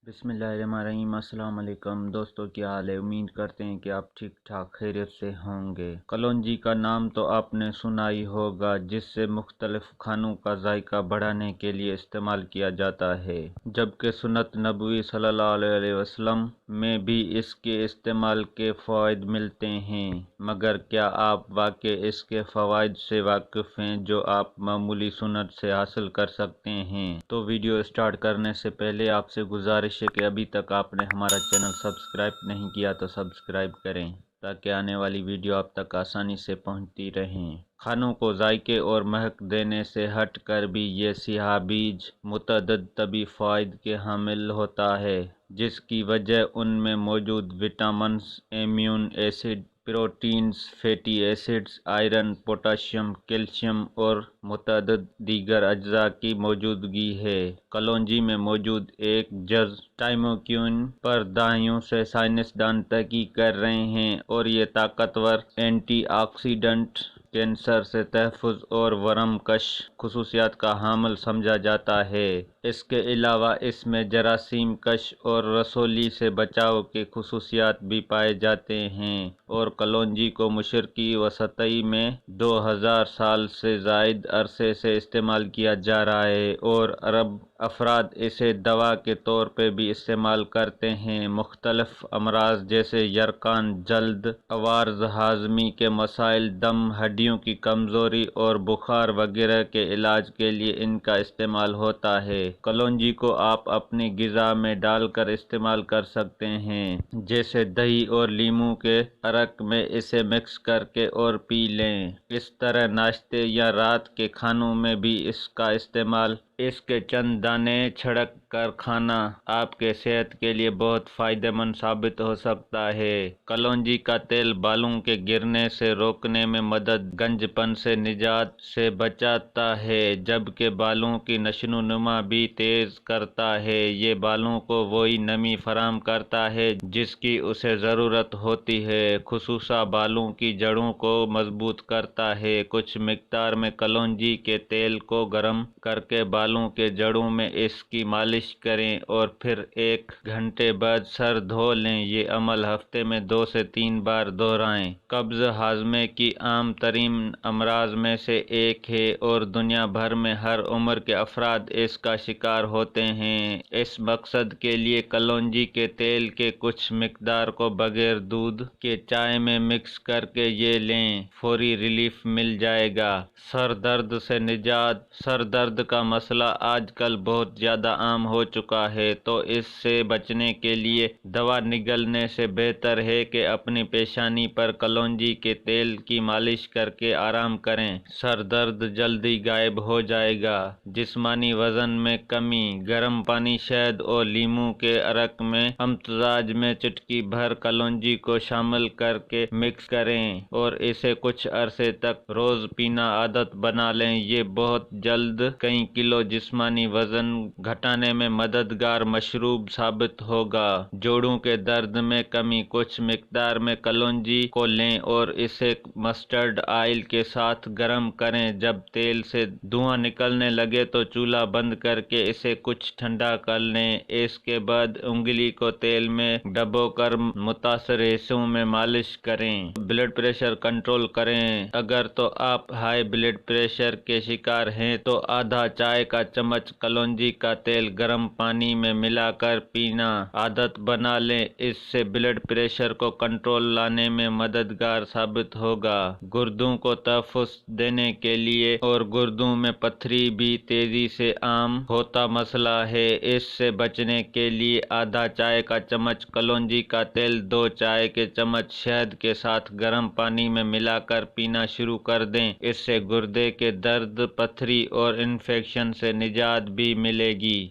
بسم اللہ الرحمن الرحیم۔ السلام علیکم دوستو، کیا حال ہے؟ امید کرتے ہیں کہ آپ ٹھیک ٹھاک خیریت سے ہوں گے۔ کلونجی کا نام تو آپ نے سنا ہی ہوگا، جس سے مختلف کھانوں کا ذائقہ بڑھانے کے لیے استعمال کیا جاتا ہے، جبکہ سنت نبوی صلی اللہ علیہ وسلم میں بھی اس کے استعمال کے فوائد ملتے ہیں، مگر کیا آپ واقعی اس کے فوائد سے واقف ہیں جو آپ معمولی سنت سے حاصل کر سکتے ہیں؟ تو ویڈیو سٹارٹ کرنے سے پہلے آپ سے گزارش ہے کہ ابھی تک آپ نے ہمارا چینل سبسکرائب نہیں کیا تو سبسکرائب کریں تاکہ آنے والی ویڈیو آپ تک آسانی سے پہنچتی رہیں۔ کھانوں کو ذائقے اور مہک دینے سے ہٹ کر بھی یہ سیاہ بیج متعدد طبی فوائد کے حامل ہوتا ہے، جس کی وجہ ان میں موجود vitamins, amino acid, proteins, fatty acids, iron, potassium, calcium اور متعدد دیگر اجزاء کی موجودگی ہے۔ کلونجی میں موجود ایک جز ٹائموکین پر دہائیوں سے سائنسدان تحقیق کر رہے ہیں، اور یہ طاقتور اینٹی آکسیڈنٹ، کینسر سے تحفظ اور ورم کش خصوصیات کا حامل سمجھا جاتا ہے۔ اس کے علاوہ اس میں جراثیم کش اور رسولی سے بچاؤ کے خصوصیات بھی پائے جاتے ہیں، اور کلونجی کو مشرقی وسطی میں 2000 سال سے زائد عرصے سے استعمال کیا جا رہا ہے، اور عرب افراد اسے دوا کے طور پہ بھی استعمال کرتے ہیں۔ مختلف امراض جیسے یرقان، جلد، عوارض ہاضمے کے مسائل، دم، ہڈیوں کی کمزوری اور بخار وغیرہ کے علاج کے لیے ان کا استعمال ہوتا ہے۔ کلونجی کو آپ اپنی غذا میں ڈال کر استعمال کر سکتے ہیں، جیسے دہی اور لیموں کے عرق میں اسے مکس کر کے اور پی لیں۔ اس طرح ناشتے یا رات کے کھانوں میں بھی اس کا استعمال، اس کے چند دانے چھڑک کر کھانا آپ کے صحت کے لیے بہت فائدہ مند ثابت ہو سکتا ہے۔ کلونجی کا تیل بالوں کے گرنے سے روکنے میں مدد، گنج پن سے نجات سے بچاتا ہے، جبکہ بالوں کی نشو و نما بھی تیز کرتا ہے۔ یہ بالوں کو وہی نمی فراہم کرتا ہے جس کی اسے ضرورت ہوتی ہے، خصوصاً بالوں کی جڑوں کو مضبوط کرتا ہے۔ کچھ مقدار میں کلونجی کے تیل کو گرم کر کے بالوں کے جڑوں میں اس کی مالش کریں اور پھر 1 گھنٹے بعد سر دھو لیں۔ یہ عمل ہفتے میں 2 سے 3 بار دہرائیں۔ قبض ہاضمے کی عام ترین امراض میں سے ایک ہے، اور دنیا بھر میں ہر عمر کے افراد اس کا شکار ہوتے ہیں۔ اس مقصد کے لیے کلونجی کے تیل کے کچھ مقدار کو بغیر دودھ کے چائے میں مکس کر کے یہ لیں، فوری ریلیف مل جائے گا۔ سر درد سے نجات۔ سر درد کا مسئلہ آج کل بہت زیادہ عام ہو چکا ہے، تو اس سے بچنے کے لیے دوا نگلنے سے بہتر ہے کہ اپنی پیشانی پر کلونجی کے تیل کی مالش کر کے آرام کریں۔ سر درد جلدی غائب ہو جائے گا۔ جسمانی وزن میں کمی۔ گرم پانی، شہد اور لیموں کے عرق میں امتزاج میں چٹکی بھر کلونجی کو شامل کر کے مکس کریں اور اسے کچھ عرصے تک روز پینا عادت بنا لیں۔ یہ بہت جلد کئی کلو جسمانی وزن گھٹانے میں مددگار مشروب ثابت ہوگا۔ جوڑوں کے درد میں کمی۔ کچھ مقدار میں کلونجی کو لیں اور اسے مسٹرڈ آئل کے ساتھ گرم کریں۔ جب تیل سے دھواں نکلنے لگے تو چولہا بند کر کے اسے کچھ ٹھنڈا کر لیں۔ اس کے بعد انگلی کو تیل میں ڈبو کر متاثرہ حصوں میں مالش کریں۔ بلڈ پریشر کنٹرول کریں۔ اگر تو آپ ہائی بلڈ پریشر کے شکار ہیں تو آدھا چائے کا چمچ کلونجی کا تیل گرم پانی میں ملا کر پینا عادت بنا لیں۔ اس سے بلڈ پریشر کو کنٹرول لانے میں مددگار ثابت ہوگا۔ گردوں کو تحفظ دینے کے لیے اور گردوں میں پتھری بھی تیزی سے عام ہوتا مسئلہ ہے، اس سے بچنے کے لیے آدھا چائے کا چمچ کلونجی کا تیل 2 چائے کے چمچ شہد کے ساتھ گرم پانی میں ملا کر پینا شروع کر دیں۔ اس سے گردے کے درد، پتھری اور انفیکشن سے نجات بھی ملے گی۔